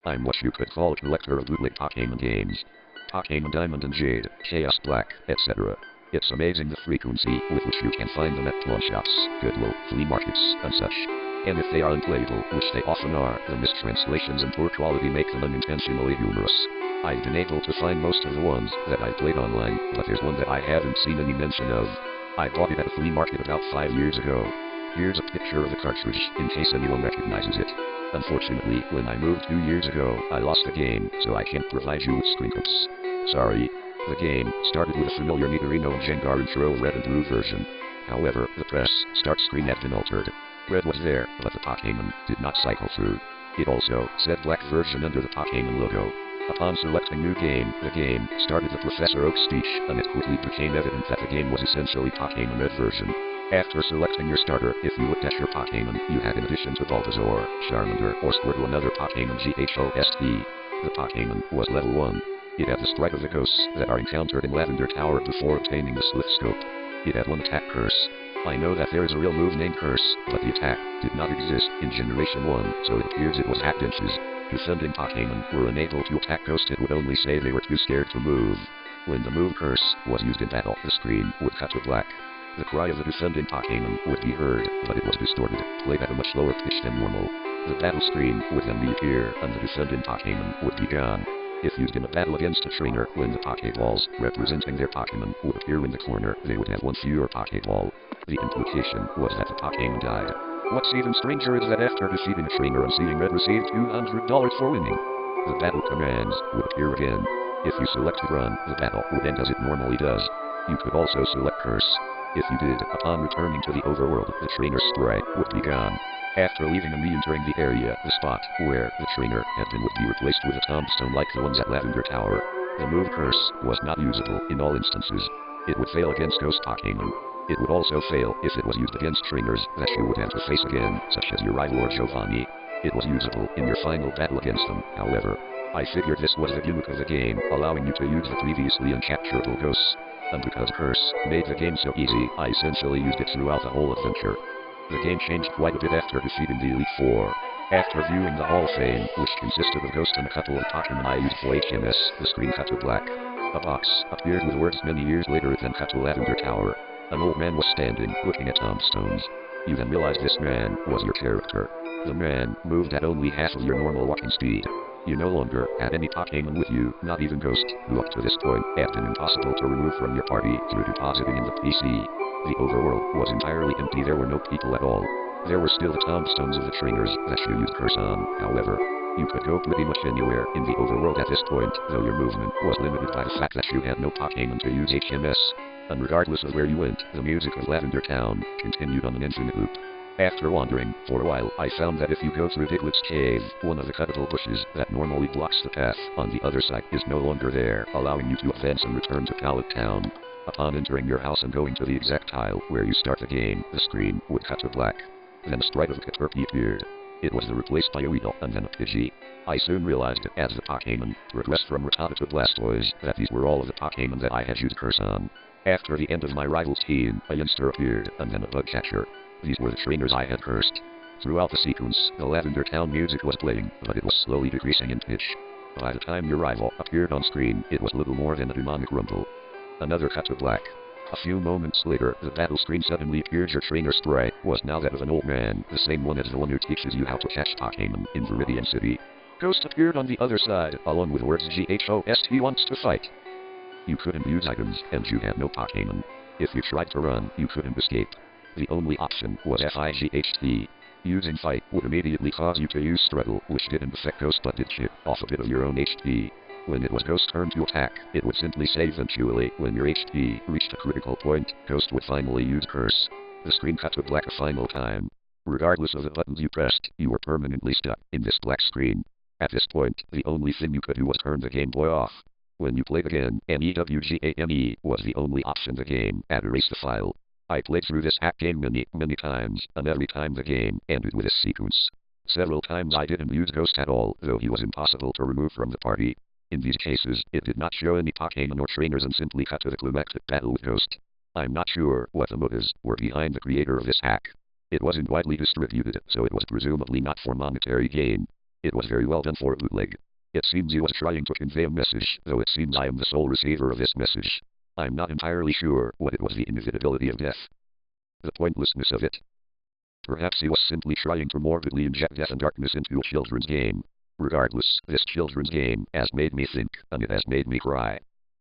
I'm what you could call a collector of bootleg Pokémon games. Pokémon Diamond and Jade, Chaos Black, etc. It's amazing the frequency with which you can find them at pawn shops, Goodwill, flea markets, and such. And if they are unplayable, which they often are, the mistranslations and poor quality make them unintentionally humorous. I've been able to find most of the ones that I played online, but there's one that I haven't seen any mention of. I bought it at a flea market about 5 years ago. Here's a picture of the cartridge, in case anyone recognizes it. Unfortunately, when I moved 2 years ago, I lost the game, so I can't provide you with screenshots. Sorry. The game started with a familiar Nidorino and Gengar intro red and blue version. However, the press start screen had been altered. Red was there, but the Pokémon did not cycle through. It also said black version under the Pokémon logo. Upon selecting new game, the game started the Professor Oak speech, and it quickly became evident that the game was essentially Pokémon Red version. After selecting your starter, if you looked at your Pokémon, you had in addition to Bulbasaur, Charmander, or Squirtle another Pokémon GHOST. The Pokémon was level 1. It had the sprite of the ghosts that are encountered in Lavender Tower before obtaining the Slith Scope. It had one attack curse. I know that there is a real move named Curse, but the attack did not exist in Generation 1, so it appears it was hacked inches. Defending Pokémon were unable to attack Ghost, it would only say they were too scared to move. When the move Curse was used in battle, the screen would cut to black. The cry of the defending Pokémon would be heard, but it was distorted, played at a much lower pitch than normal. The battle screen would then reappear, and the defending Pokémon would be gone. If used in a battle against a trainer, when the Pokéballs representing their Pokémon would appear in the corner, they would have one fewer Pokéball. The implication was that the Pokémon died. What's even stranger is that after defeating a trainer and seeing Red received $200 for winning, the battle commands would appear again. If you selected Run, the battle would end as it normally does. You could also select Curse. If you did, upon returning to the overworld, the trainer's sprite would be gone. After leaving and re-entering the area, the spot where the trainer had been would be replaced with a tombstone like the ones at Lavender Tower. The move Curse was not usable in all instances. It would fail against Ghost Pokémon. It would also fail if it was used against trainers that you would have to face again, such as your rival or Giovanni. It was usable in your final battle against them, however. I figured this was the gimmick of the game, allowing you to use the previously uncapturable ghosts. And because Curse made the game so easy, I essentially used it throughout the whole adventure. The game changed quite a bit after defeating the Elite Four. After viewing the Hall of Fame, which consisted of Ghost and a couple of Pokémon I used for HMS, the screen cut to black. A box appeared with words many years later, it then cut to Lavender Tower. An old man was standing, looking at tombstones. You then realized this man was your character. The man moved at only half of your normal walking speed. You no longer had any Pokémon with you, not even Ghost, who up to this point had been impossible to remove from your party through depositing in the PC. The overworld was entirely empty, there were no people at all. There were still the tombstones of the trainers that you used Curse on, however. You could go pretty much anywhere in the overworld at this point, though your movement was limited by the fact that you had no Pokémon to use HMS. And regardless of where you went, the music of Lavender Town continued on an infinite loop. After wandering for a while, I found that if you go through Diglett's cave, one of the cuttable bushes that normally blocks the path on the other side is no longer there, allowing you to advance and return to Pallet Town. Upon entering your house and going to the exact tile where you start the game, the screen would cut to black. Then a sprite of Caterpie appeared. It was replaced by a Weedle and then a Pidgey. I soon realized, as the Pokémon progressed from Rattata to Blastoise, that these were all of the Pokémon that I had used Curse on. After the end of my rival's team, a youngster appeared, and then a Bugcatcher. These were the trainers I had cursed. Throughout the sequence, the Lavender Town music was playing, but it was slowly decreasing in pitch. By the time your rival appeared on screen, it was little more than a demonic rumble. Another cut to black. A few moments later, the battle screen suddenly appeared. Your trainer sprite was now that of an old man, the same one as the one who teaches you how to catch Pokémon in Viridian City. Ghost appeared on the other side, along with words GHOST wants to fight. You couldn't use items, and you had no Pokémon. If you tried to run, you couldn't escape. The only option was FIGHT. Using Fight would immediately cause you to use Struggle, which didn't affect Ghost but did chip off a bit of your own HP. When it was Ghost's turn to attack, it would simply say eventually. When your HP reached a critical point, Ghost would finally use Curse. The screen cut to black a final time. Regardless of the buttons you pressed, you were permanently stuck in this black screen. At this point, the only thing you could do was turn the Game Boy off. When you played again, NEWGAME was the only option. The game had erased the file. I played through this hack game many times, and every time the game ended with this sequence. Several times I didn't use Ghost at all, though he was impossible to remove from the party. In these cases, it did not show any Pokémon or trainers and simply cut to the climactic battle with Ghost. I'm not sure what the motives were behind the creator of this hack. It wasn't widely distributed, so it was presumably not for monetary gain. It was very well done for a bootleg. It seems he was trying to convey a message, though it seems I am the sole receiver of this message. I'm not entirely sure what it was, the inevitability of death, the pointlessness of it. Perhaps he was simply trying to morbidly inject death and darkness into a children's game. Regardless, this children's game has made me think, and it has made me cry.